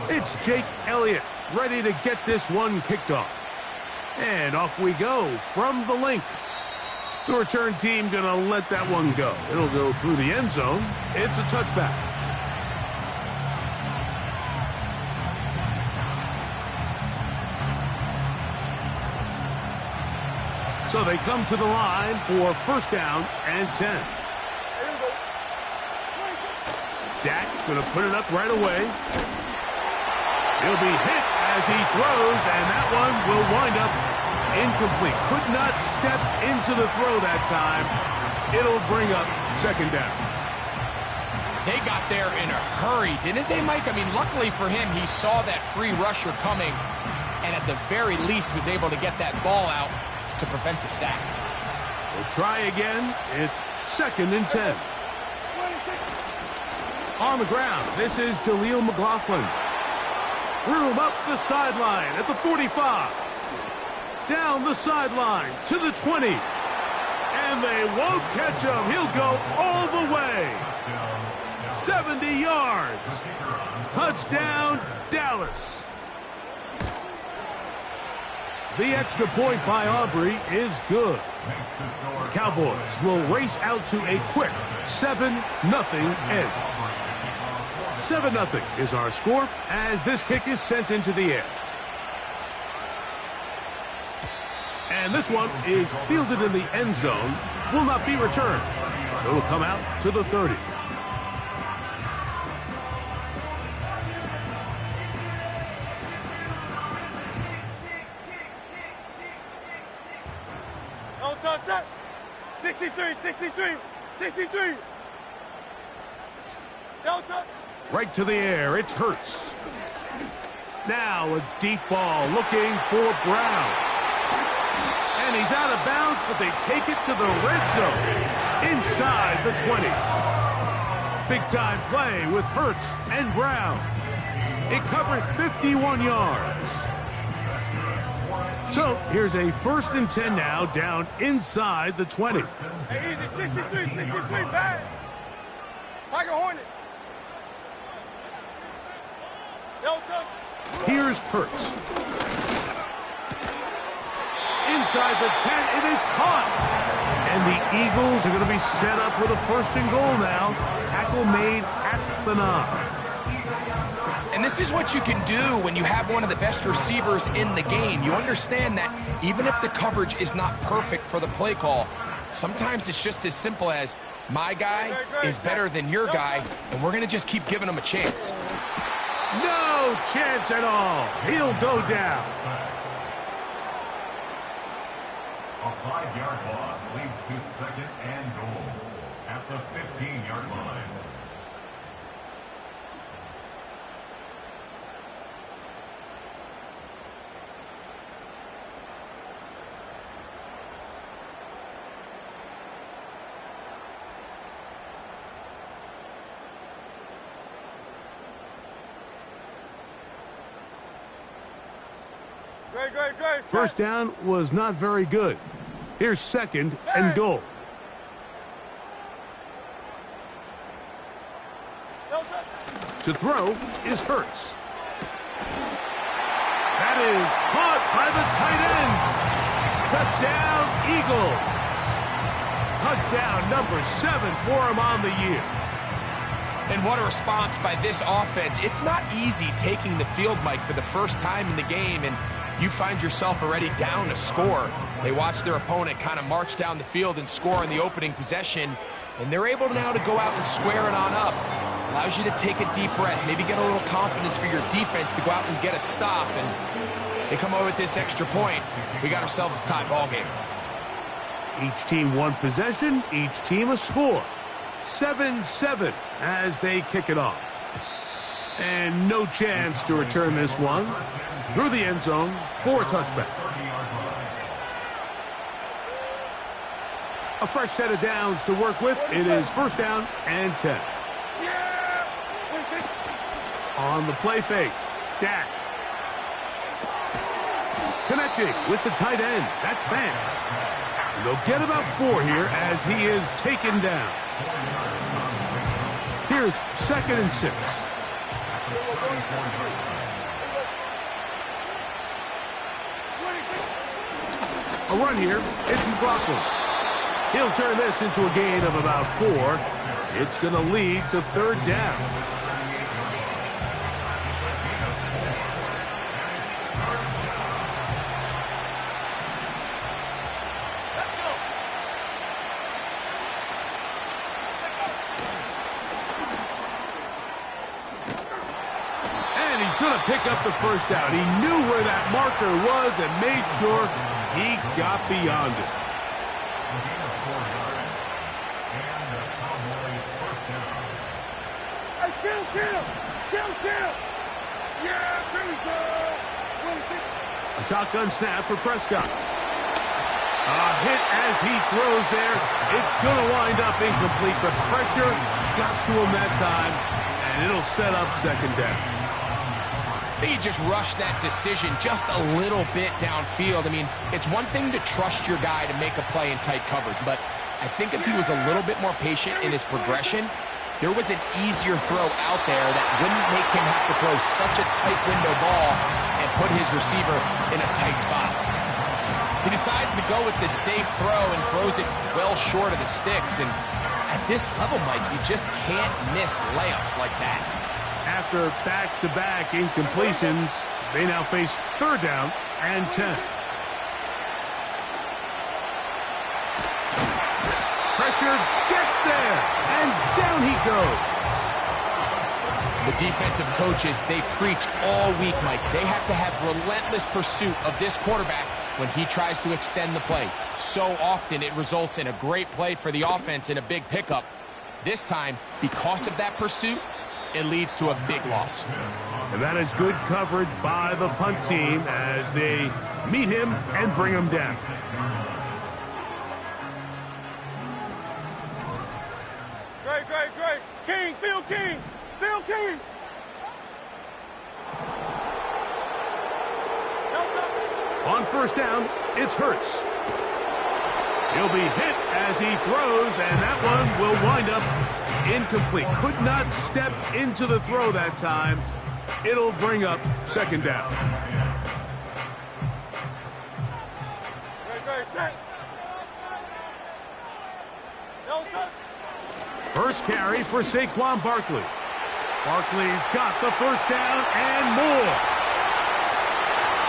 It's Jake Elliott ready to get this one kicked off. And off we go from the link. The return team going to let that one go. It'll go through the end zone. It's a touchback. So they come to the line for first down and 10. Dak going to put it up right away. He'll be hit as he throws, and that one will wind up incomplete. Could not step into the throw that time. It'll bring up second down. They got there in a hurry, didn't they, Mike? I mean, luckily for him, he saw that free rusher coming, and at the very least was able to get that ball out to prevent the sack. We'll try again. It's second and 10. On the ground, this is Jaleel McLaughlin. Room up the sideline at the 45. Down the sideline to the 20. And they won't catch him. He'll go all the way. 70 yards. Touchdown, Dallas. The extra point by Aubrey is good. The Cowboys will race out to a quick 7-0 edge. 7-0 is our score as this kick is sent into the air. And this one is fielded in the end zone, will not be returned. So it'll come out to the 30. No touch. 63. No touch. Right to the air, it's Hurts. Now a deep ball looking for Brown. And he's out of bounds, but they take it to the red zone. Inside the 20. Big-time play with Hurts and Brown. It covers 51 yards. So here's a first and 10 now, down inside the 20. Hey, easy, 63, bad. Tiger Hornet. No touch. Here's Hurts. Inside the 10, it is caught. And the Eagles are going to be set up with a first and goal now. Tackle made at the 9. And this is what you can do when you have one of the best receivers in the game. You understand that even if the coverage is not perfect for the play call, sometimes it's just as simple as my guy is better than your guy, and we're going to just keep giving him a chance. No chance at all. He'll go down. A 5-yard loss leads to second and goal at the 15-yard line. Great. First down was not very good. Here's second and goal. To throw is Hurts. That is caught by the tight end. Touchdown, Eagles. Touchdown number 7 for him on the year. And what a response by this offense. It's not easy taking the field, Mike, for the first time in the game, and you find yourself already down a score. They watch their opponent kind of march down the field and score in the opening possession, and they're able now to go out and square it on up. Allows you to take a deep breath, maybe get a little confidence for your defense to go out and get a stop, and they come over with this extra point. We got ourselves a tie ball game. Each team one possession, each team a score. 7-7 as they kick it off. And no chance to return this one through the end zone for a touchback. A fresh set of downs to work with. It is first down and 10. On the play fake, Dak. Connecting with the tight end. That's Fant. And they'll get about 4 here as he is taken down. Here's second and 6. A run here. It's McLaughlin. He'll turn this into a gain of about 4. It's going to lead to third down. Going to pick up the first down. He knew where that marker was and made sure he got beyond it. Hey, kill! Yeah, there we go. A shotgun snap for Prescott. A hit as he throws there. It's going to wind up incomplete. The pressure got to him that time, and it'll set up second down. I think he just rushed that decision just a little bit downfield. I mean, it's one thing to trust your guy to make a play in tight coverage, but I think if he was a little bit more patient in his progression, there was an easier throw out there that wouldn't make him have to throw such a tight window ball and put his receiver in a tight spot. He decides to go with this safe throw and throws it well short of the sticks, and at this level, Mike, you just can't miss layups like that. After back-to-back incompletions, they now face third down and 10. Pressure gets there, and down he goes. The defensive coaches, they preach all week, Mike. They have to have relentless pursuit of this quarterback when he tries to extend the play. So often it results in a great play for the offense and a big pickup. This time, because of that pursuit, it leads to a big loss. And that is good coverage by the punt team as they meet him and bring him down. Great. King, Phil King. On first down, it's Hurts. He'll be hit as he throws, and that one will wind up incomplete. Could not step into the throw that time. It'll bring up second down. Great, set. No touch. First carry for Saquon Barkley. Barkley's got the first down and more.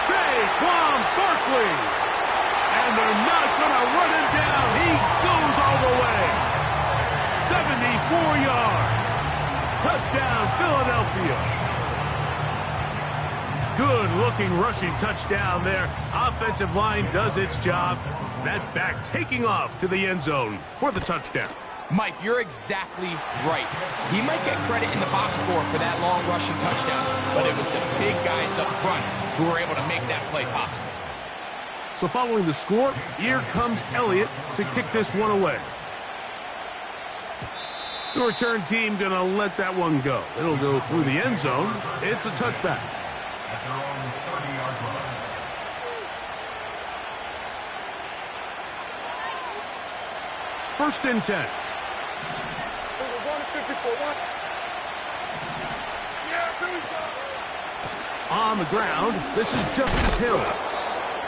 Saquon Barkley. And they're not going to run him down. He goes all the way. 74 yards. Touchdown, Philadelphia. Good-looking rushing touchdown there. Offensive line does its job. That back taking off to the end zone for the touchdown. Mike, you're exactly right. He might get credit in the box score for that long rushing touchdown, but it was the big guys up front who were able to make that play possible. So following the score, here comes Elliott to kick this one away. The return team going to let that one go. It'll go through the end zone. It's a touchback. At their own 30-yard line. First and 10. On the ground, this is Justice Hill.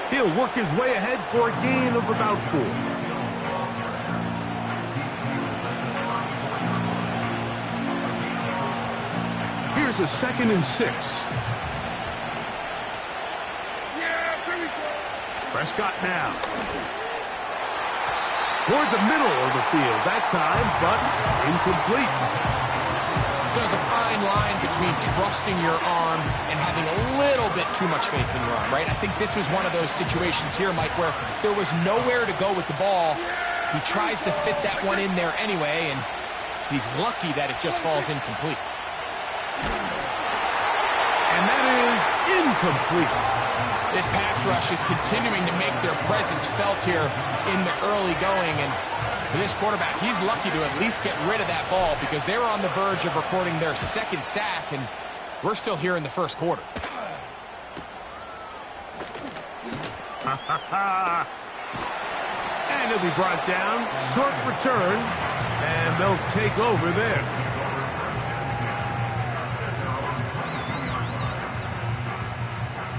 He'll work his way ahead for a gain of about 4. Here's a 2nd and 6. Prescott now. Toward the middle of the field that time, but incomplete. There's a fine line between trusting your arm and having a little bit too much faith in your arm, right? I think this was one of those situations here, Mike, where there was nowhere to go with the ball. He tries to fit that one in there anyway, and he's lucky that it just falls incomplete. And that is incomplete. This pass rush is continuing to make their presence felt here in the early going, and for this quarterback, he's lucky to at least get rid of that ball because they were on the verge of recording their second sack, and we're still here in the first quarter. And he'll be brought down. Short return, and they'll take over there.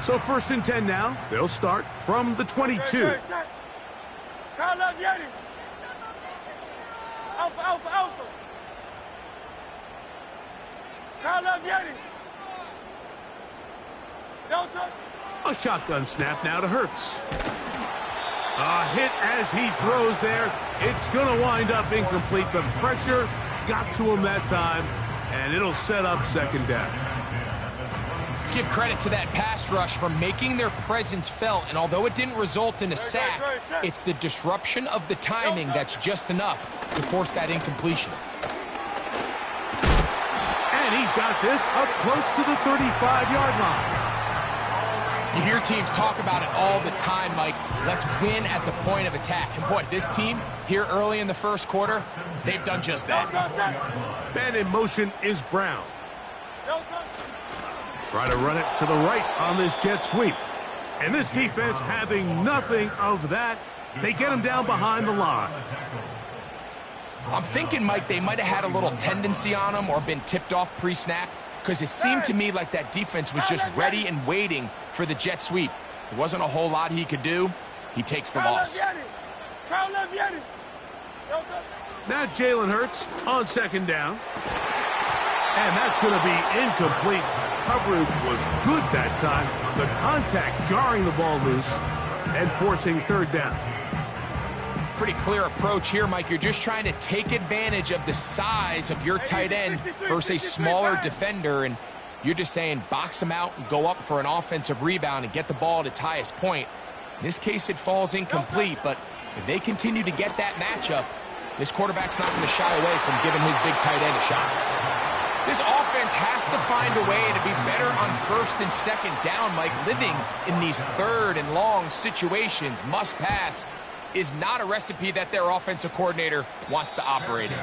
So 1st and 10 now. They'll start from the 22. Kyle left Yeti. Alpha, alpha, alpha. Kyle left Yeti. Delta. A shotgun snap now to Hurts. A hit as he throws there. It's going to wind up incomplete. The pressure got to him that time, and it'll set up 2nd down. Let's give credit to that pass rush for making their presence felt, and although it didn't result in a sack, it's the disruption of the timing that's just enough to force that incompletion. And he's got this up close to the 35-yard line. You hear teams talk about it all the time, Mike. Let's win at the point of attack. And boy, this team here early in the 1st quarter, they've done just that. Man in motion is Brown. Try to run it to the right on this jet sweep. And this defense having nothing of that. They get him down behind the line. I'm thinking, Mike, they might have had a little tendency on him or been tipped off pre-snap, because it seemed to me like that defense was just ready and waiting for the jet sweep. There wasn't a whole lot he could do. He takes the loss. Now Jalen Hurts on 2nd down. And that's going to be incomplete. Coverage was good that time. The contact jarring the ball loose and forcing 3rd down. Pretty clear approach here, Mike. You're just trying to take advantage of the size of your tight end versus a smaller defender, and you're just saying box him out and go up for an offensive rebound and get the ball at its highest point. In this case, it falls incomplete, but if they continue to get that matchup, this quarterback's not going to shy away from giving his big tight end a shot. This offense has to find a way to be better on 1st and 2nd down, Mike. Living in these 3rd and long situations, must pass, is not a recipe that their offensive coordinator wants to operate in.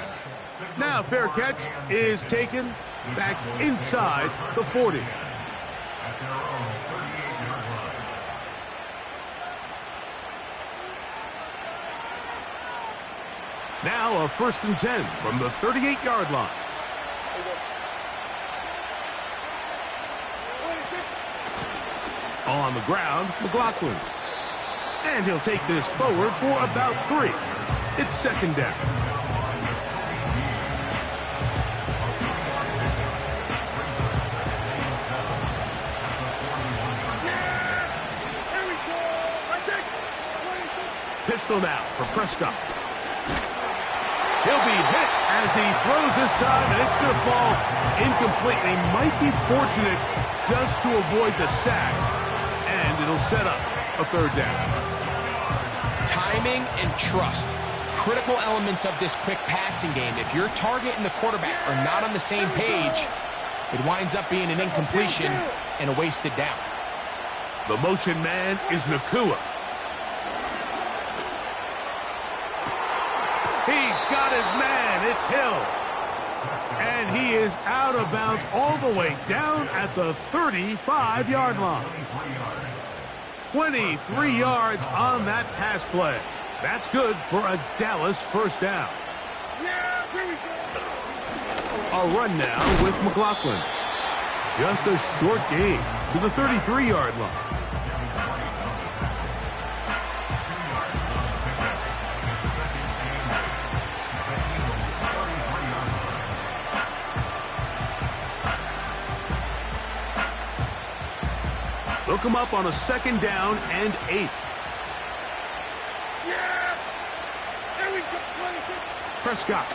Now fair catch is taken back inside the 40. Now a 1st and 10 from the 38-yard line. On the ground, McLaughlin. And he'll take this forward for about 3. It's 2nd down. Pistol now for Prescott. He'll be hit as he throws this time, and it's going to fall incomplete. They might be fortunate just to avoid the sack, and it'll set up a 3rd down. Timing and trust, critical elements of this quick passing game. If your target and the quarterback are not on the same page, it winds up being an incompletion and a wasted down. The motion man is Nacua. He's got his man. It's Hill. And he is out of bounds all the way down at the 35-yard line. 23 yards on that pass play. That's good for a Dallas 1st down. A run now with McLaughlin. Just a short gain to the 33-yard line. They'll come up on a 2nd down and 8. Prescott.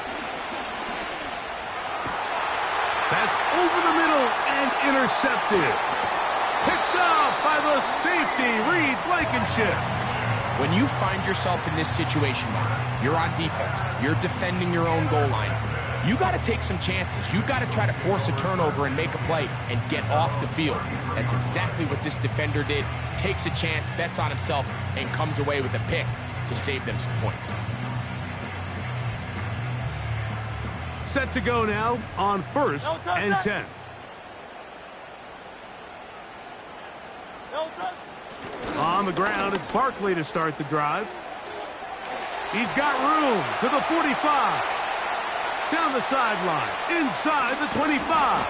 That's over the middle and intercepted. Picked off by the safety, Reed Blankenship. When you find yourself in this situation now, you're on defense, you're defending your own goal line, you got to take some chances. You got to try to force a turnover and make a play and get off the field. That's exactly what this defender did. Takes a chance, bets on himself, and comes away with a pick to save them some points. Set to go now on 1st and 10. On the ground, it's Barkley to start the drive. He's got room to the 45. Down the sideline, inside the 25.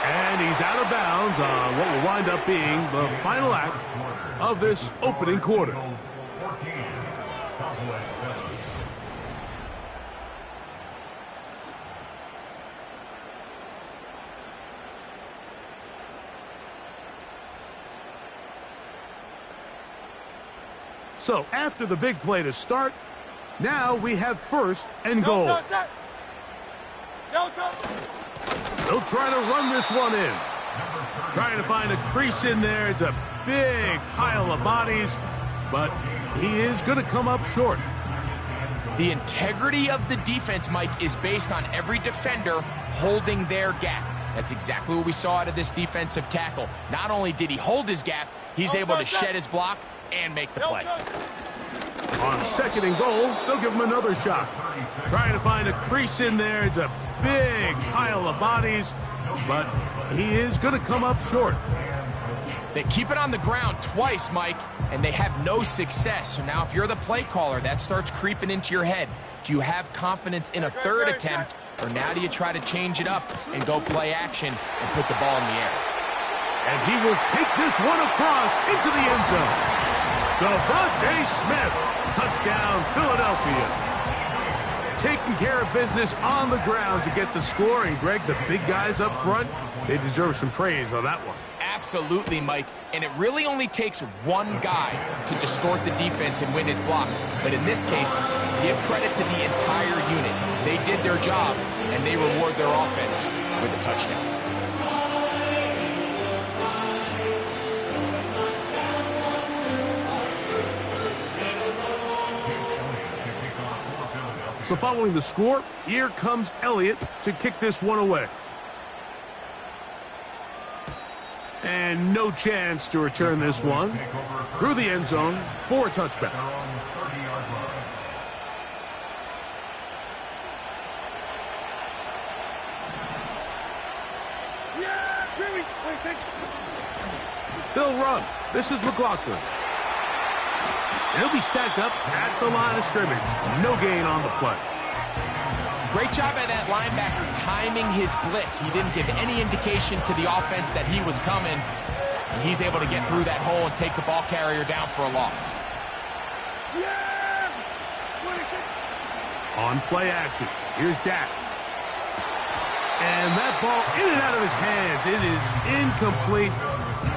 And he's out of bounds on what will wind up being the final act of this opening quarter. 14, Cowboys 7. So after the big play to start, now we have first and No goal. touch that. No touch. They'll try to run this one in. Trying to find a crease in there. It's a big pile of bodies, but he is going to come up short. The integrity of the defense, Mike, is based on every defender holding their gap. That's exactly what we saw out of this defensive tackle. Not only did he hold his gap, he's able to shed his block and make the No play. touch. On second and goal, they'll give him another shot. Trying to find a crease in there. It's a big pile of bodies, but he is going to come up short. They keep it on the ground twice, Mike, and they have no success. So now if you're the play caller, that starts creeping into your head. Do you have confidence in a third attempt, or now do you try to change it up and go play action and put the ball in the air? And he will take this one across into the end zone. Devontae Smith, touchdown Philadelphia. Taking care of business on the ground to get the score. And Greg, the big guys up front, they deserve some praise on that one. Absolutely, Mike. And it really only takes one guy to distort the defense and win his block. But in this case, give credit to the entire unit. They did their job, and they reward their offense with a touchdown. So following the score, here comes Elliott to kick this one away. And no chance to return this one through the end zone for a touchback. Yeah, Jimmy. Wait, They'll run. This is McLaughlin. He'll be stacked up at the line of scrimmage. No gain on the play. Great job by that linebacker timing his blitz. He didn't give any indication to the offense that he was coming. And he's able to get through that hole and take the ball carrier down for a loss. yeah. On play action, here's Dak. And that ball in and out of his hands. It is incomplete.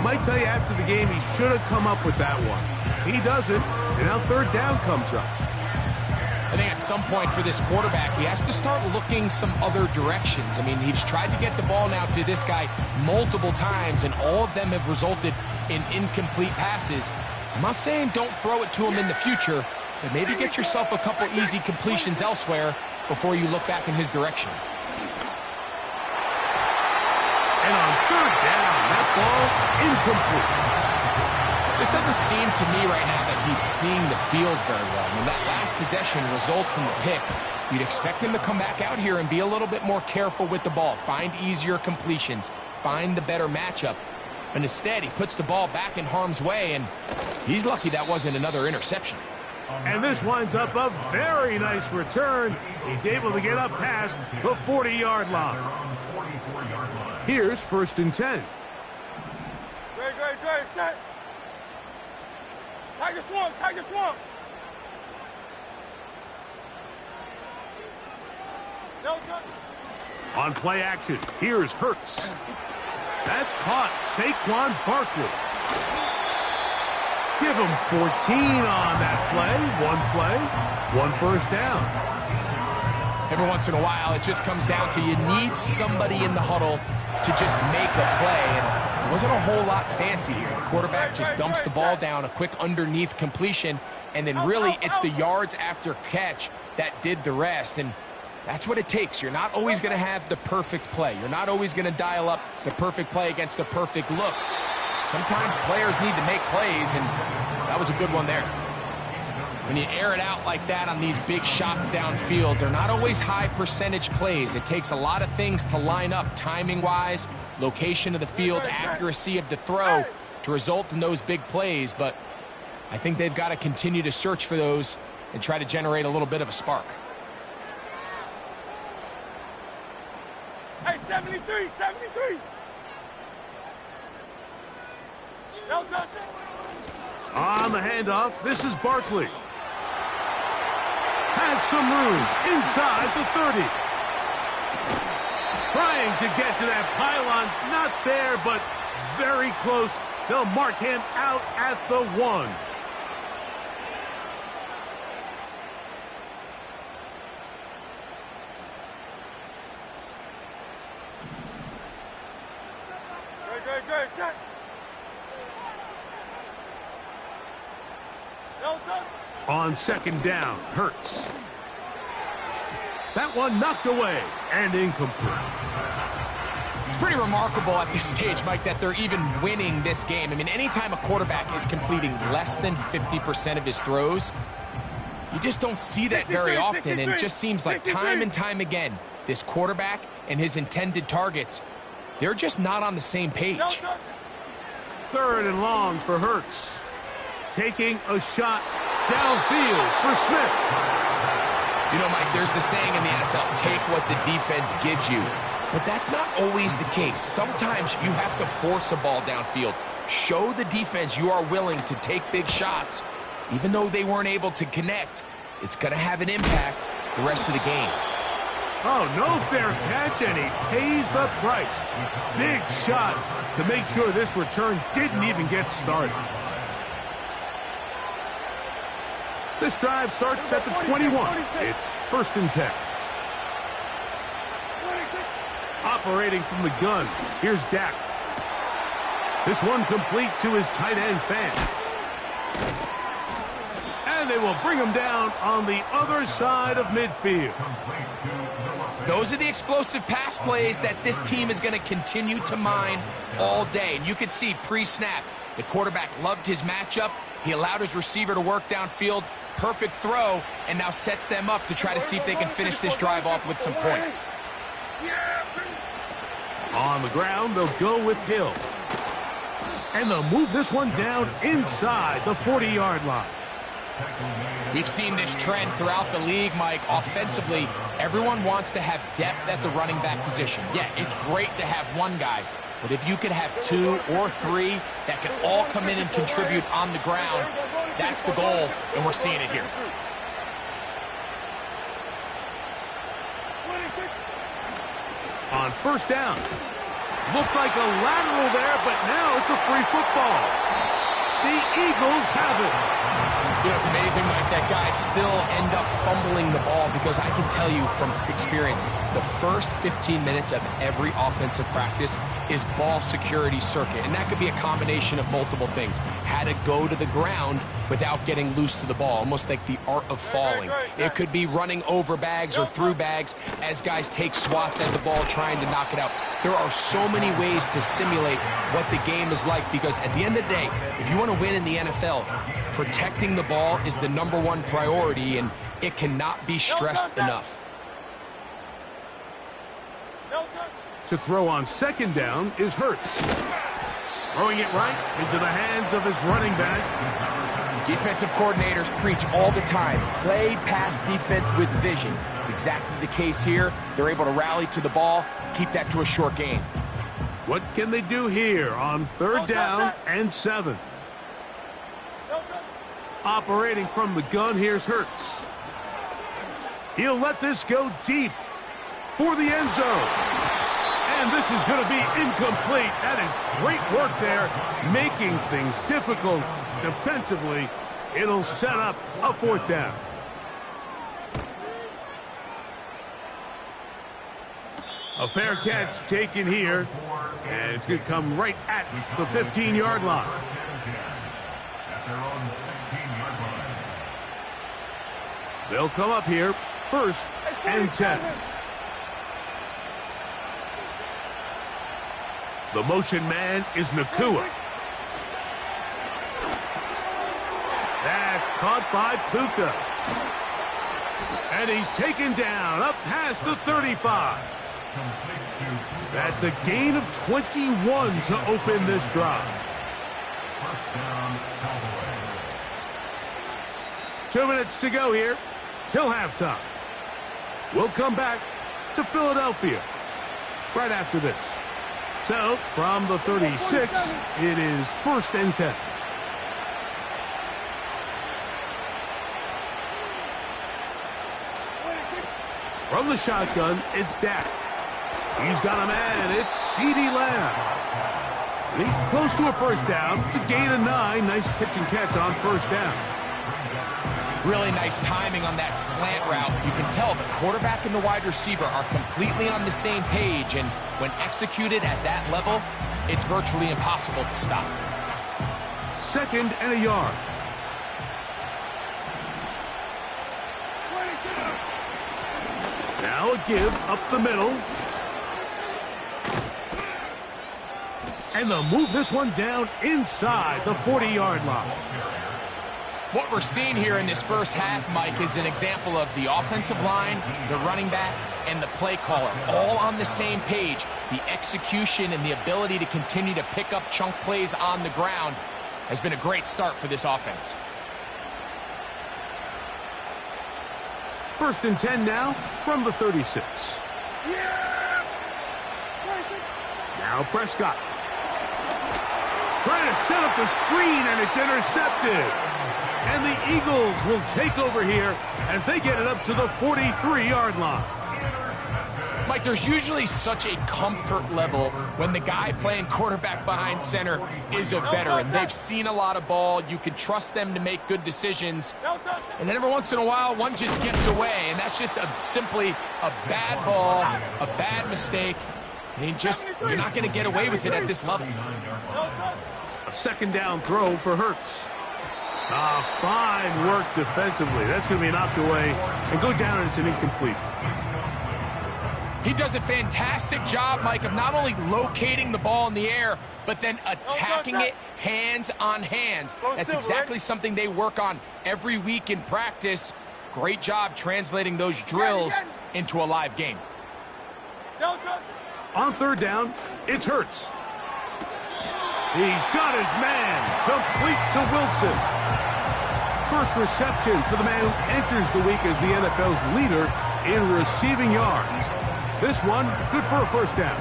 Might tell you after the game he should have come up with that one. He doesn't, and now third down comes up. I think at some point for this quarterback, he has to start looking some other directions. I mean, he's tried to get the ball now to this guy multiple times, and all of them have resulted in incomplete passes. I'm not saying don't throw it to him in the future, but maybe get yourself a couple easy completions elsewhere before you look back in his direction. And on third down, that ball incomplete. Just doesn't seem to me right now that he's seeing the field very well. When that last possession results in the pick, you'd expect him to come back out here and be a little bit more careful with the ball, find easier completions, find the better matchup. But instead, he puts the ball back in harm's way, and he's lucky that wasn't another interception. And this winds up a very nice return. He's able to get up past the 40-yard line. Here's first and 10. Great, set. Tiger swamp. No touch. On play action, here's Hurts. That's caught. Saquon Barkley. Give him 14 on that play. One first down. Every once in a while, it just comes down to you need somebody in the huddle to just make a play. And it wasn't a whole lot fancy here. The quarterback just dumps the ball down, a quick underneath completion, and then really it's the yards after catch that did the rest. And that's what it takes. You're not always going to have the perfect play. You're not always going to dial up the perfect play against the perfect look. Sometimes players need to make plays, and that was a good one there. When you air it out like that on these big shots downfield, they're not always high percentage plays. It takes a lot of things to line up timing-wise, location of the field, accuracy of the throw to result in those big plays. But I think they've got to continue to search for those and try to generate a little bit of a spark. Hey, 73. No touch. On the handoff, this is Barkley. Has some room inside the 30. Trying to get to that pylon. Not there, but very close. They'll mark him out at the 1. Great, set. No touch. On second down, Hurts. That one knocked away and incomplete. It's pretty remarkable at this stage, Mike, that they're even winning this game. I mean, anytime a quarterback is completing less than 50% of his throws, you just don't see that very often. And it just seems like time and time again, this quarterback and his intended targets, they're just not on the same page. Third and long for Hurts. Taking a shot downfield for Smith. You know, Mike, there's the saying in the NFL, take what the defense gives you. But that's not always the case. Sometimes you have to force a ball downfield. Show the defense you are willing to take big shots. Even though they weren't able to connect, it's going to have an impact the rest of the game. Oh, no fair catch, and he pays the price. Big shot to make sure this return didn't even get started. This drive starts at the 21. It's 1st and 10. Operating from the gun, here's Dak. This one complete to his tight end Fan. And they will bring him down on the other side of midfield. Those are the explosive pass plays that this team is going to continue to mine all day. And you can see pre-snap, the quarterback loved his matchup. He allowed his receiver to work downfield. Perfect throw, and now sets them up to try to see if they can finish this drive off with some points. On the ground, they'll go with Hill. And they'll move this one down inside the 40-yard line. We've seen this trend throughout the league, Mike. Offensively, everyone wants to have depth at the running back position. Yeah, it's great to have one guy, but if you could have 2 or 3 that can all come in and contribute on the ground, that's the goal, and we're seeing it here. On first down, looked like a lateral there, but now it's a free football. The Eagles have it. You know, it's amazing, Mike, that guys still end up fumbling the ball because I can tell you from experience, the first 15 minutes of every offensive practice is ball security circuit, and that could be a combination of multiple things. How to go to the ground without getting loose to the ball, almost like the art of falling. It could be running over bags or through bags as guys take swats at the ball trying to knock it out. There are so many ways to simulate what the game is like because at the end of the day, if you want to win in the NFL, protecting the ball is the #1 priority, and it cannot be stressed enough. To throw on second down is Hurts. Throwing it right into the hands of his running back. Defensive coordinators preach all the time, play pass defense with vision. It's exactly the case here. They're able to rally to the ball, keep that to a short game. What can they do here on 3rd down and 7? Operating from the gun, here's Hurts. He'll let this go deep for the end zone. And this is going to be incomplete. That is great work there, making things difficult defensively. It'll set up a 4th down. A fair catch taken here, and it's going to come right at the 15-yard line. They'll come up here, 1st and 10. The motion man is Nakua. That's caught by Puka. And he's taken down up past the 35. That's a gain of 21 to open this drive. 2 minutes to go here till halftime. We'll come back to Philadelphia right after this. So, from the 36, it is 1st and 10. From the shotgun, it's Dak. He's got a man. It's CeeDee Lamb. And he's close to a first down. It's a gain of 9. Nice pitch and catch on first down. Really nice timing on that slant route. You can tell the quarterback and the wide receiver are completely on the same page, and when executed at that level, it's virtually impossible to stop. 2nd and a yard. Now a give up the middle. And they'll move this one down inside the 40-yard line. What we're seeing here in this first half, Mike, is an example of the offensive line, the running back, and the play caller all on the same page. The execution and the ability to continue to pick up chunk plays on the ground has been a great start for this offense. 1st and 10 now from the 36. Now Prescott. Trying to set up the screen, and it's intercepted. And the Eagles will take over here as they get it up to the 43-yard line. Mike, there's usually such a comfort level when the guy playing quarterback behind center is a veteran. They've seen a lot of ball. You can trust them to make good decisions. And then every once in a while, one just gets away, and that's just simply a bad ball, a bad mistake. You're not going to get away with it at this level. A 2nd down throw for Hurts. Fine work defensively. That's going to be knocked away and go down as an incompletion. He does a fantastic job, Mike, of not only locating the ball in the air, but then attacking it hands on hands. That's exactly something they work on every week in practice. Great job translating those drills into a live game. On 3rd down, it's Hurts. He's got his man, complete to Wilson. First reception for the man who enters the week as the NFL's leader in receiving yards. This one, good for a first down.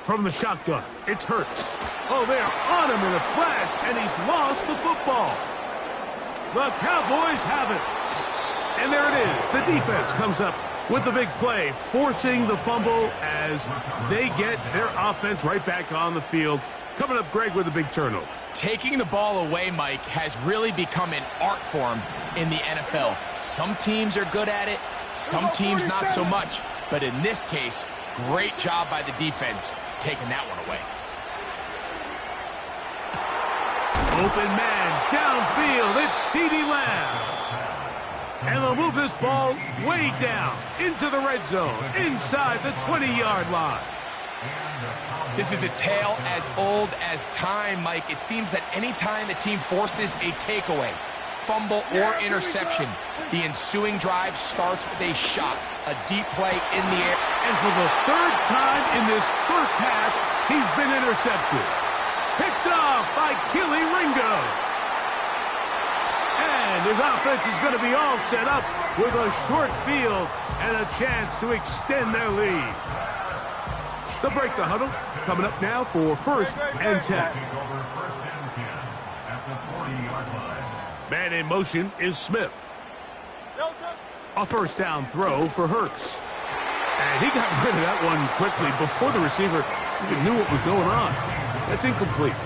From the shotgun, it's Hurts. Oh, they're on him in a flash, and he's lost the football. The Cowboys have it. And there it is. The defense comes up with the big play, forcing the fumble as they get their offense right back on the field. Coming up, Greg, with a big turnover. Taking the ball away, Mike, has really become an art form in the NFL. Some teams are good at it, some teams not so much. But in this case, great job by the defense taking that one away. Open man, downfield, it's CeeDee Lamb. And they'll move this ball way down into the red zone, inside the 20-yard line. This is a tale as old as time, Mike. It seems that any time a team forces a takeaway, fumble, or interception, the ensuing drive starts with a shot, a deep play in the air. And for the 3rd time in this first half, he's been intercepted. Picked off by Kelee Ringo. And his offense is going to be all set up with a short field and a chance to extend their lead. They'll break the huddle. Coming up now for 1st and 10. Man in motion is Smith. A first down throw for Hurts. And he got rid of that one quickly before the receiver even knew what was going on. That's incomplete.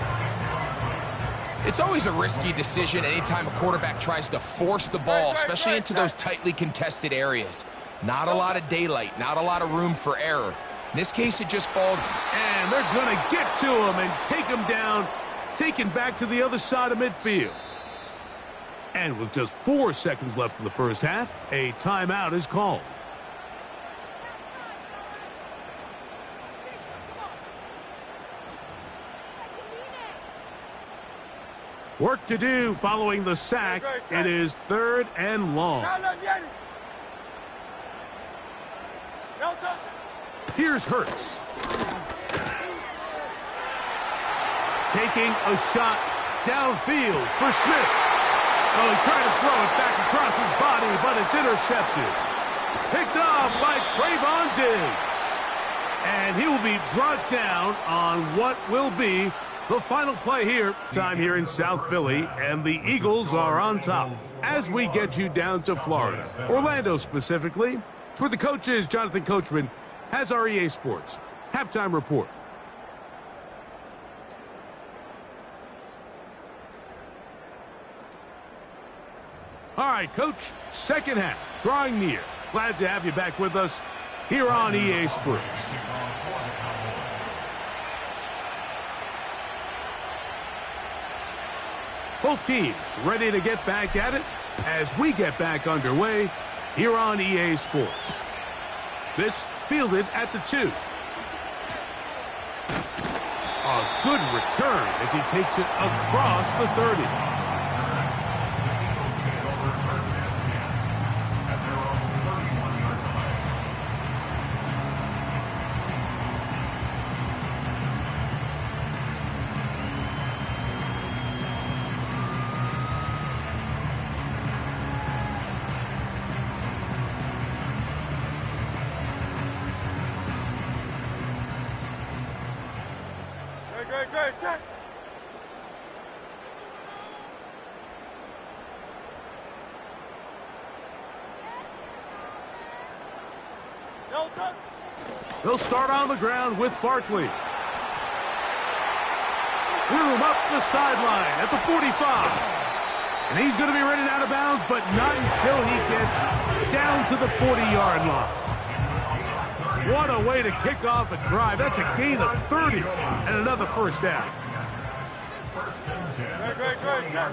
It's always a risky decision anytime a quarterback tries to force the ball, especially into those tightly contested areas. Not a lot of daylight, not a lot of room for error. In this case, it just falls. And they're going to get to him and take him down, taken back to the other side of midfield. And with just 4 seconds left in the first half, a timeout is called. Work to do following the sack. It is 3rd and long. Here's Hurts. Taking a shot downfield for Smith. Oh, he tried to throw it back across his body, but it's intercepted. Picked off by Trayvon Diggs. And he will be brought down on what will be the final play here. Time here in South Philly, and the Eagles are on top as we get you down to Florida. Orlando specifically. For the coaches, Jonathan Coachman has our EA Sports halftime report. All right, Coach, second half, drawing near. Glad to have you back with us here on EA Sports. Both teams ready to get back at it as we get back underway here on EA Sports. This fielded at the 2. A good return as he takes it across the 30. Great, set. They'll start on the ground with Barkley. Room up the sideline at the 45. And he's going to be ready out of bounds, but not until he gets down to the 40-yard line. What a way to kick off a drive. That's a gain of 30 and another first down. Great, set.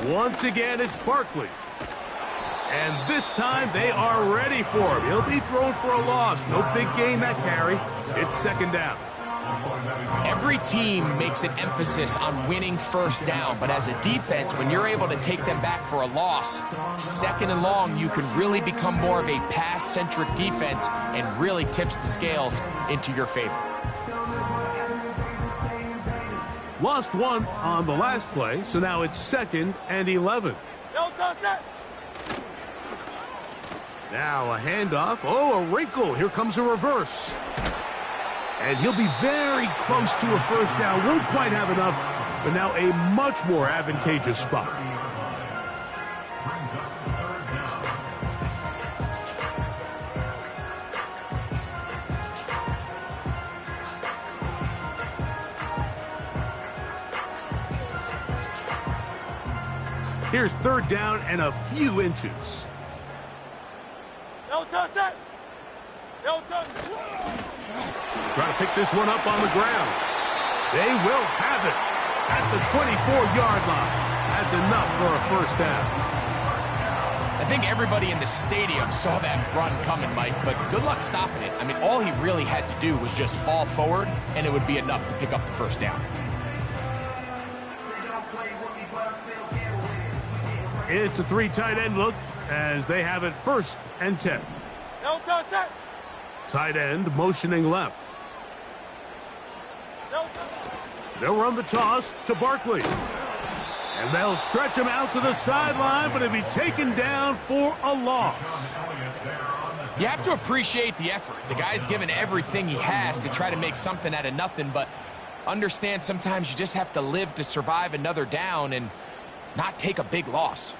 Once again, it's Barkley. And this time, they are ready for him. He'll be thrown for a loss. No big gain that carry. It's second down. Every team makes an emphasis on winning first down, but as a defense, when you're able to take them back for a loss, second and long, you can really become more of a pass-centric defense and really tips the scales into your favor. Lost one on the last play, so now it's 2nd and 11. Now a handoff. Oh, a wrinkle. Here comes a reverse. And he'll be very close to a first down. Won't quite have enough, but now a much more advantageous spot. Here's third down and a few inches. Try to pick this one up on the ground. They will have it at the 24-yard line. That's enough for a first down. I think everybody in the stadium saw that run coming, Mike, but good luck stopping it. I mean, all he really had to do was just fall forward, and it would be enough to pick up the first down. It's a 3 tight end look as they have it 1st and 10. Tight end motioning left. They'll run the toss to Barkley. And they'll stretch him out to the sideline, but he'll be taken down for a loss. You have to appreciate the effort. The guy's given everything he has to try to make something out of nothing, but understand sometimes you just have to live to survive another down and not take a big loss.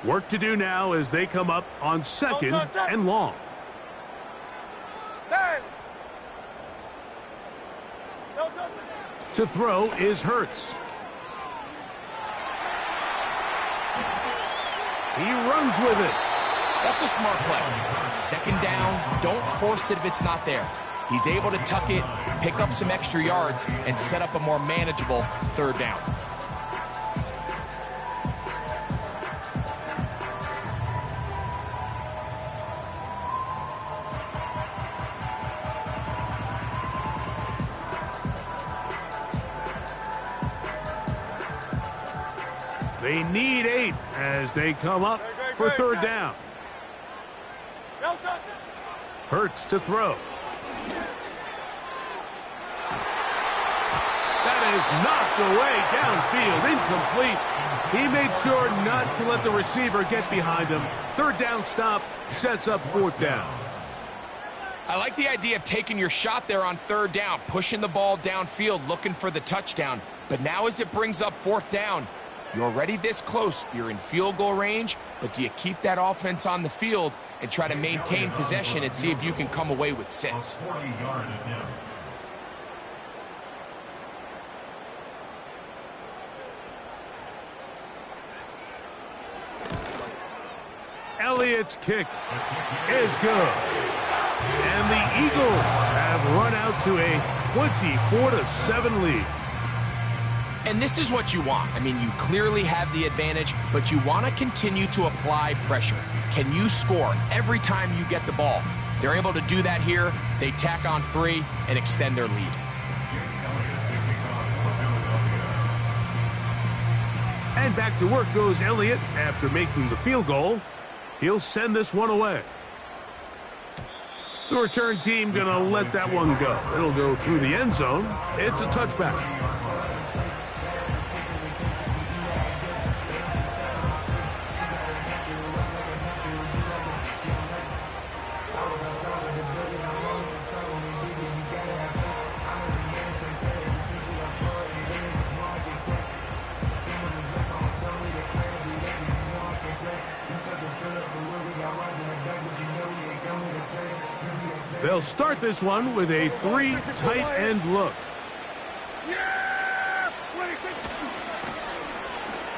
Work to do now as they come up on 2nd and long. To throw is Hurts. He runs with it. That's a smart play. Second down, don't force it if it's not there. He's able to tuck it, pick up some extra yards, and set up a more manageable third down. They need 8 as they come up for third down. No touch. Hurts to throw. That is knocked away downfield, incomplete. He made sure not to let the receiver get behind him. Third down stop sets up fourth down. I like the idea of taking your shot there on third down, pushing the ball downfield, looking for the touchdown. But now as it brings up fourth down, you're already this close. You're in field goal range, but do you keep that offense on the field and try to maintain possession and see if you can come away with 6? 40-yard attempt. Elliott's kick is good. And the Eagles have run out to a 24-7 lead. And this is what you want. I mean, you clearly have the advantage, but you want to continue to apply pressure. Can you score every time you get the ball? They're able to do that here. They tack on 3 and extend their lead. And back to work goes Elliott after making the field goal. He'll send this one away. The return team going to let that one go. It'll go through the end zone. It's a touchback. They'll start this one with a 3 tight end look.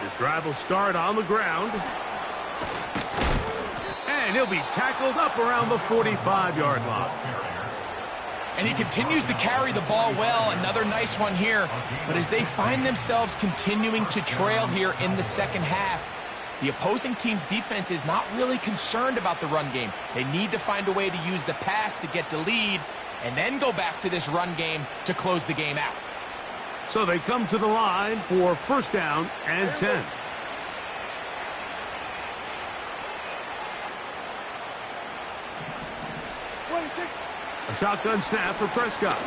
His drive will start on the ground. And he'll be tackled up around the 45-yard line. And he continues to carry the ball well. Another nice one here. But as they find themselves continuing to trail here in the second half, the opposing team's defense is not really concerned about the run game. They need to find a way to use the pass to get the lead and then go back to this run game to close the game out. So they come to the line for first down and 10. A shotgun snap for Prescott.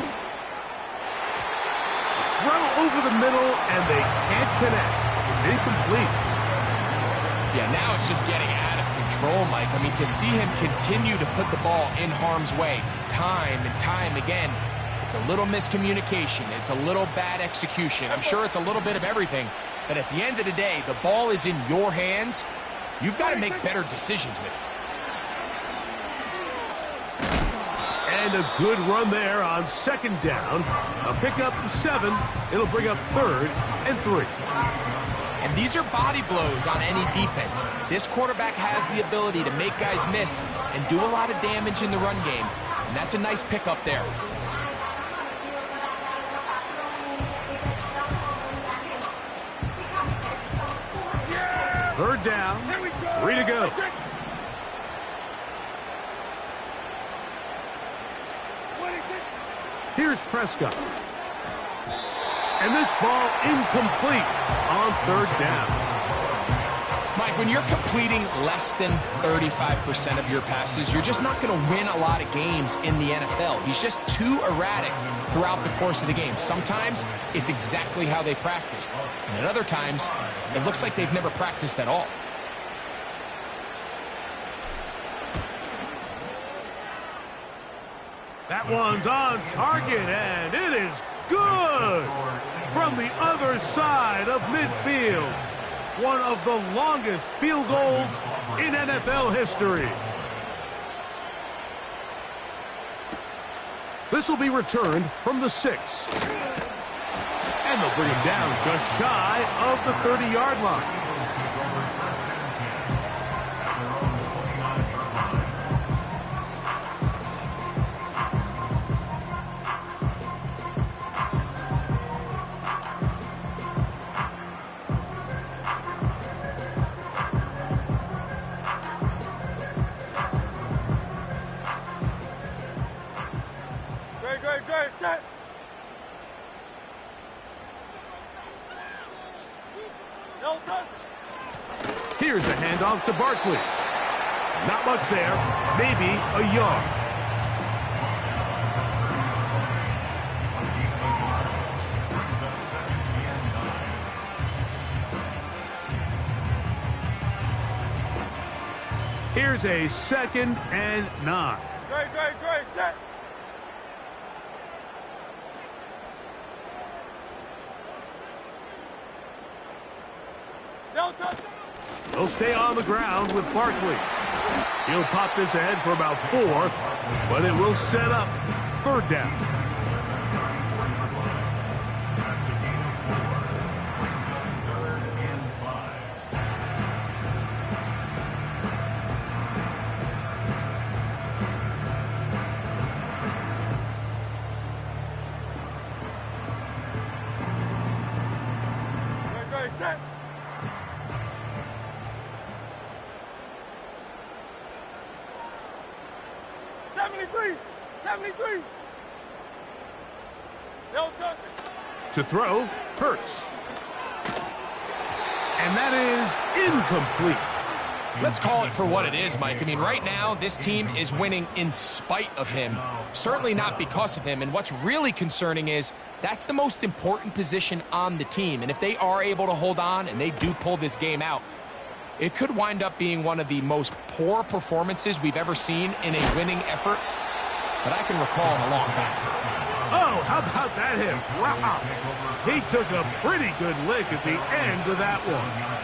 Throw over the middle, and they can't connect. It's incomplete. Yeah, now it's just getting out of control, Mike. I mean, to see him continue to put the ball in harm's way time and time again, it's a little miscommunication. It's a little bad execution. I'm sure it's a little bit of everything. But at the end of the day, the ball is in your hands. You've got to make better decisions with it. And a good run there on second down. A pickup of 7. It'll bring up third and 3. And these are body blows on any defense. This quarterback has the ability to make guys miss and do a lot of damage in the run game. And that's a nice pickup there. Third down, 3 to go. Here's Prescott. And this ball incomplete on third down. Mike, when you're completing less than 35% of your passes, you're just not going to win a lot of games in the NFL. He's just too erratic throughout the course of the game. Sometimes it's exactly how they practiced. And at other times, it looks like they've never practiced at all. That one's on target, and it is good from the other side of midfield. One of the longest field goals in NFL history. This will be returned from the 6. And they'll bring him down just shy of the 30-yard line. Great, set. No touch. Here's a handoff to Barkley. Not much there. Maybe a yard. Here's a 2nd and 9. Great, set. No touch. He'll stay on the ground with Barkley. He'll pop this ahead for about 4, but it will set up 3rd down. Set. No touch. To throw, Hurts. And that is incomplete. Let's call it for what it is, Mike. I mean, right now, this team is winning in spite of him. Certainly not because of him. And what's really concerning is that's the most important position on the team. And if they are able to hold on and they do pull this game out, it could wind up being one of the most poor performances we've ever seen in a winning effort that I can recall in a long time. Oh, how about that hit? Wow. He took a pretty good lick at the end of that one.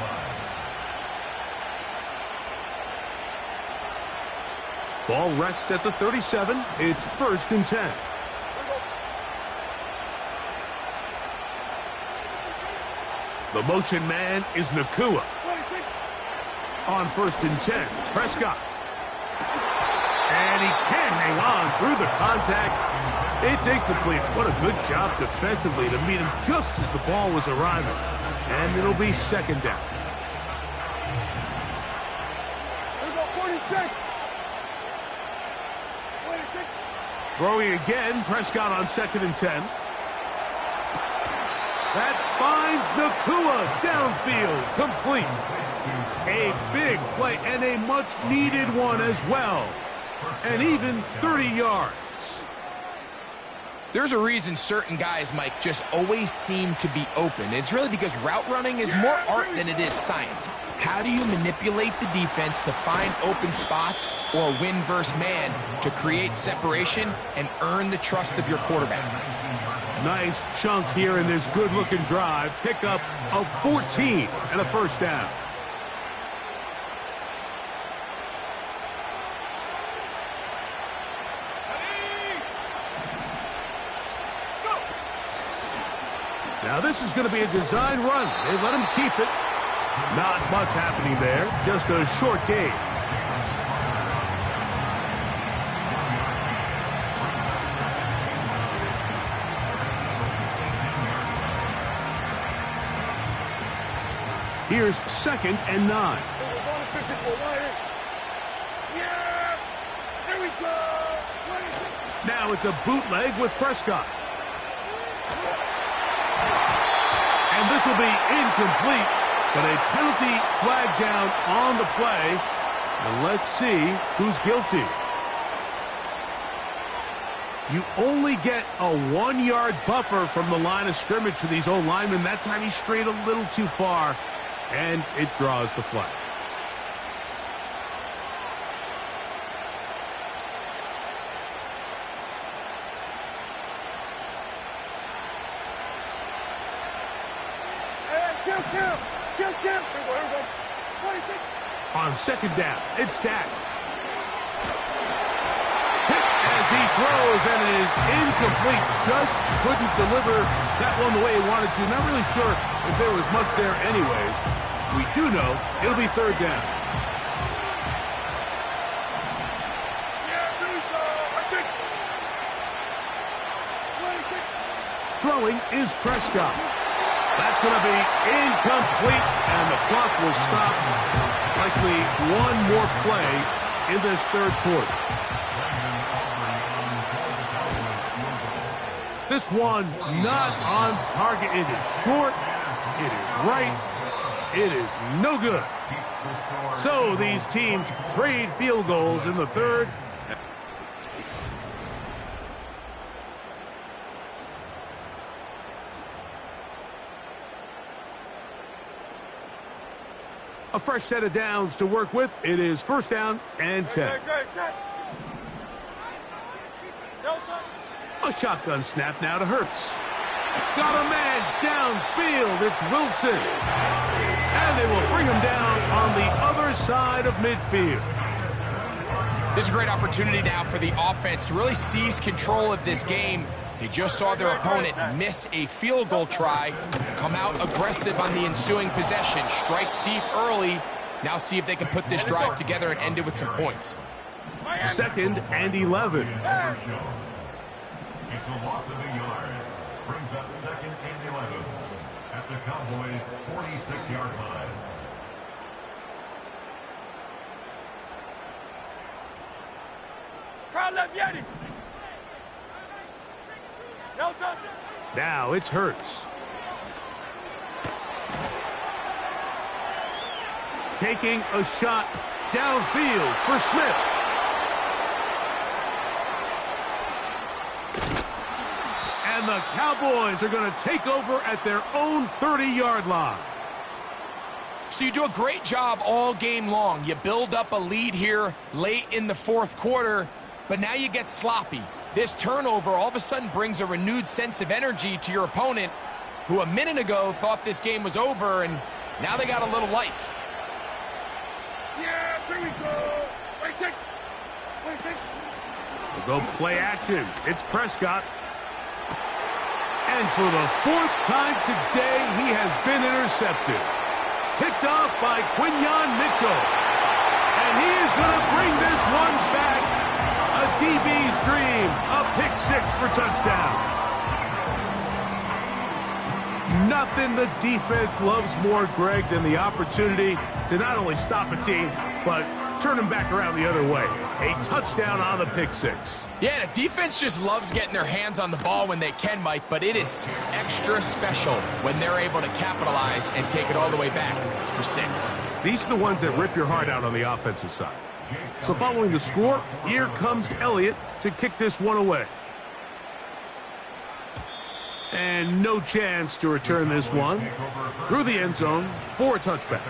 Ball rests at the 37. It's 1st and 10. The motion man is Nacua. On 1st and 10, Prescott. And he can't hang on through the contact. It's incomplete. What a good job defensively to meet him just as the ball was arriving. And it'll be 2nd down. Throwing again, Prescott on 2nd and 10. That finds Nacua downfield, complete. A big play and a much-needed one as well. And even 30 yards. There's a reason certain guys, Mike, just always seem to be open. It's really because route running is more art than it is science. How do you manipulate the defense to find open spots or win versus man to create separation and earn the trust of your quarterback? Nice chunk here in this good-looking drive. Pickup of 14 and a 1st down. Now this is going to be a design run. They let him keep it. Not much happening there. Just a short gain. Here's 2nd and 9. Now it's a bootleg with Prescott. And this will be incomplete, but a penalty flag down on the play. And let's see who's guilty. You only get a 1-yard buffer from the line of scrimmage for these old linemen. That time he strayed a little too far, and it draws the flag. On 2nd down, it's Dak. Hit as he throws, and it is incomplete. Just couldn't deliver that one the way he wanted to. Not really sure if there was much there anyways. We do know it'll be 3rd down. Throwing is Prescott. That's going to be incomplete, and the clock will stop. Likely one more play in this 3rd quarter. This one not on target. It is short. It is right. It is no good. So these teams trade field goals in the third. A fresh set of downs to work with. It is first down and 10. A shotgun snap now to Hurts. Got a man downfield. It's Wilson. And they will bring him down on the other side of midfield. This is a great opportunity now for the offense to really seize control of this game. They just saw their opponent miss a field goal try, come out aggressive on the ensuing possession, strike deep early. Now see if they can put this drive together and end it with some points. Second and 11. It's a loss of a yard. Brings up second and 11 at the Cowboys' 46-yard line. Now it's Hurts. Taking a shot downfield for Smith. And the Cowboys are going to take over at their own 30-yard line. So you do a great job all game long. You build up a lead here late in the fourth quarter, but now you get sloppy. This turnover all of a sudden brings a renewed sense of energy to your opponent, who a minute ago thought this game was over, and now they got a little life. Yeah, here we go. Wait. We'll go play action. It's Prescott. And for the fourth time today, he has been intercepted. Picked off by Quinyon Mitchell. And he is going to bring this one back. A DB's dream. A pick six for touchdown. Nothing the defense loves more, Greg, than the opportunity to not only stop a team, but turn them back around the other way. A touchdown on the pick six. Yeah, the defense just loves getting their hands on the ball when they can, Mike, but it is extra special when they're able to capitalize and take it all the way back for six. These are the ones that rip your heart out on the offensive side. So following the score, here comes Elliott to kick this one away. And no chance to return this one through the end zone for a touchback.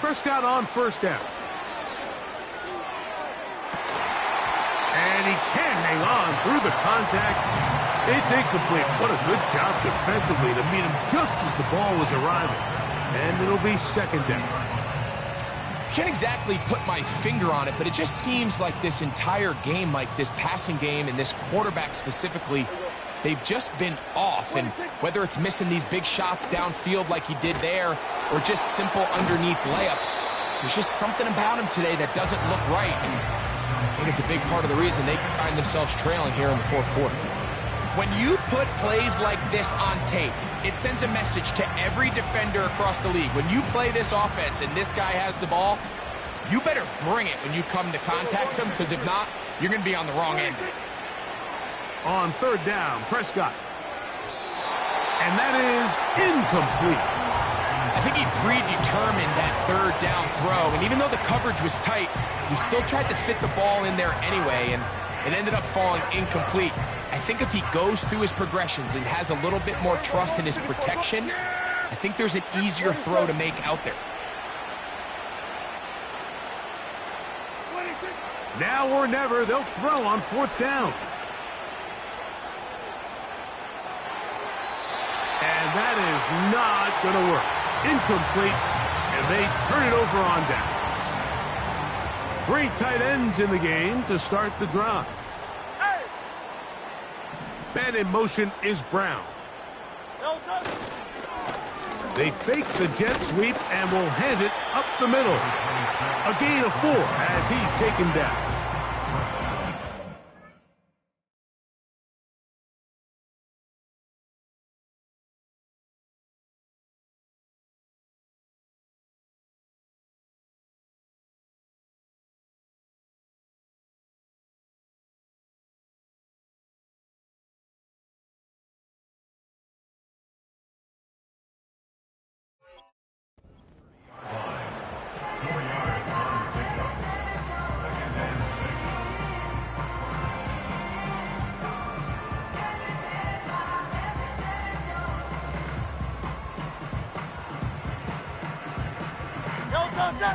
Prescott on first down. And he can't hang on through the contact. It's incomplete. What a good job defensively to meet him just as the ball was arriving. And it'll be second down. Can't exactly put my finger on it, but it just seems like this entire game, like this passing game and this quarterback specifically, they've just been off. And whether it's missing these big shots downfield like he did there or just simple underneath layups, there's just something about him today that doesn't look right. And I think it's a big part of the reason they find themselves trailing here in the fourth quarter. When you put plays like this on tape, it sends a message to every defender across the league. When you play this offense and this guy has the ball, you better bring it when you come to contact him, because if not, you're going to be on the wrong end. On third down, Prescott. And that is incomplete. I think he predetermined that third down throw, and even though the coverage was tight, he still tried to fit the ball in there anyway, and it ended up falling incomplete. I think if he goes through his progressions and has a little bit more trust in his protection, I think there's an easier throw to make out there. Now or never, they'll throw on fourth down. And that is not going to work. Incomplete, and they turn it over on downs. 3 tight ends in the game to start the drive. Man in motion is Brown. They fake the jet sweep and will hand it up the middle. A gain of 4 as he's taken down.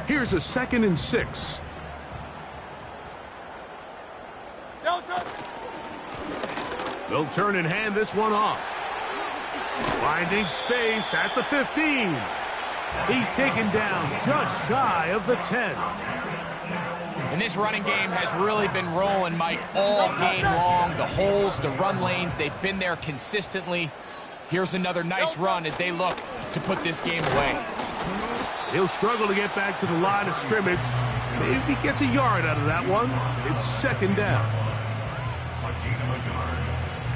Here's a 2nd and 6. They'll turn and hand this one off. Finding space at the 15. He's taken down just shy of the 10. And this running game has really been rolling, Mike, all game long. The holes, the run lanes, they've been there consistently. Here's another nice run as they look to put this game away. He'll struggle to get back to the line of scrimmage. Maybe he gets a yard out of that one. It's 2nd down. A gain of a yard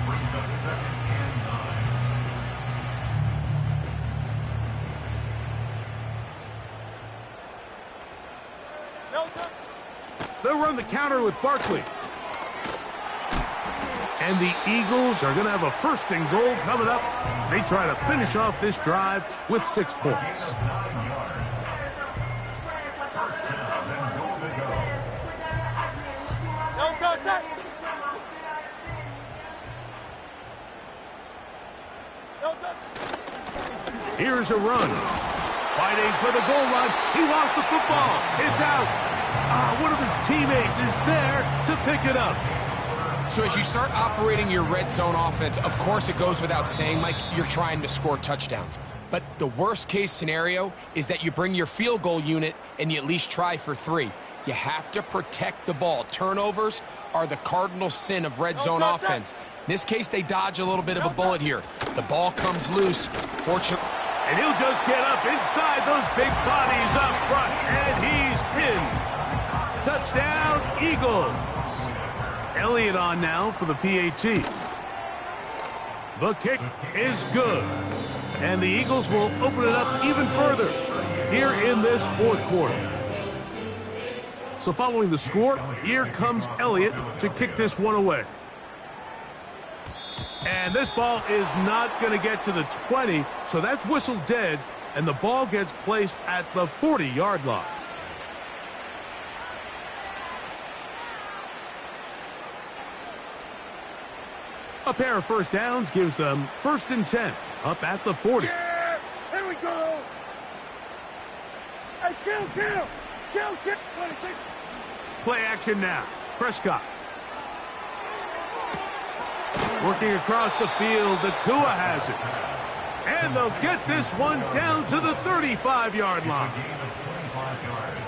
brings up 2nd and 9. They'll run the counter with Barkley. And the Eagles are going to have a 1st and goal coming up. They try to finish off this drive with 6 points. 9 yards. First down and goal to go. Here's a run. Fighting for the goal line. He lost the football. It's out. One of his teammates is there to pick it up. So as you start operating your red zone offense, of course it goes without saying, Mike, you're trying to score touchdowns. But the worst case scenario is that you bring your field goal unit and you at least try for 3. You have to protect the ball. Turnovers are the cardinal sin of red zone offense. In this case, they dodge a little bit of a bullet here. The ball comes loose. Fortunately. And he'll just get up inside those big bodies up front. And he's in. Touchdown, Eagles. Elliott on now for the PAT. The kick is good. And the Eagles will open it up even further here in this 4th quarter. So following the score, here comes Elliott to kick this one away. And this ball is not going to get to the 20, so that's whistled dead, and the ball gets placed at the 40-yard line. A pair of 1st downs gives them 1st and 10, up at the 40. Yeah, here we go. Hey, kill. Play action now. Prescott. Working across the field, Nakua has it. And they'll get this one down to the 35-yard line.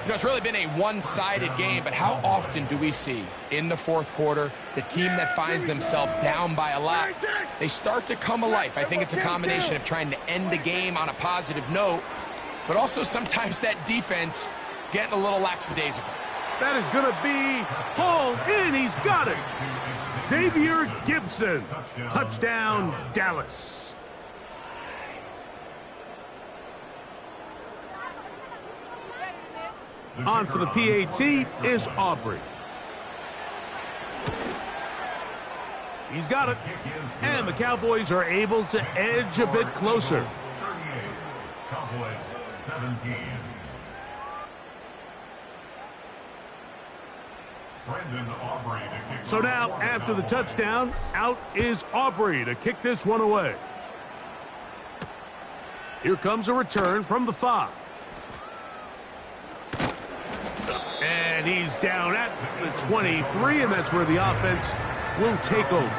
You know, it's really been a one-sided game, but how often do we see in the 4th quarter the team that finds themselves down by a lot, they start to come alive. I think it's a combination of trying to end the game on a positive note, but also sometimes that defense getting a little lackadaisical. That is going to be hauled in. He's got it. Xavier Gibson. Touchdown, Dallas. On for the PAT is Aubrey. He's got it. And the Cowboys are able to edge a bit closer. 38. Cowboys 17. Brendan Aubrey to kick. So now, after the touchdown, out is Aubrey to kick this one away. Here comes a return from the 5. And he's down at the 23, and that's where the offense will take over.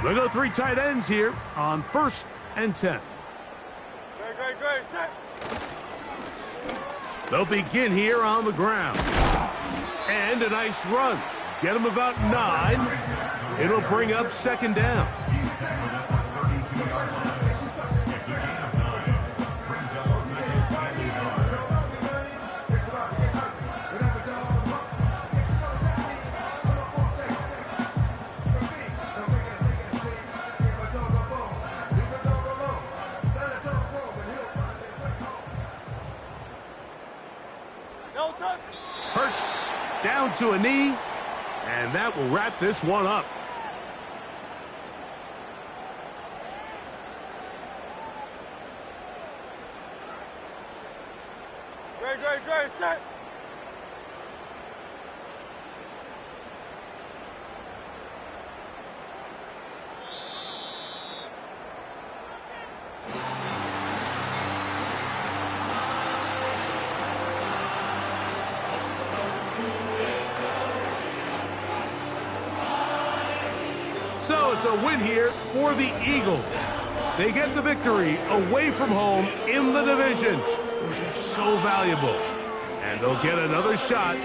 They'll go 3 tight ends here on 1st and 10. Great, set. They'll begin here on the ground. And a nice run. Get them about 9. It'll bring up 2nd down. He's tackled at the 32-yard line. It's a gain of 9. Brings up 2nd and 9. Hurts down to a knee, and that will wrap this one up. Great, set. So it's a win here for the Eagles. They get the victory away from home in the division, which is so valuable. And they'll get another shot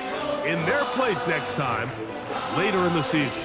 in their place next time later in the season.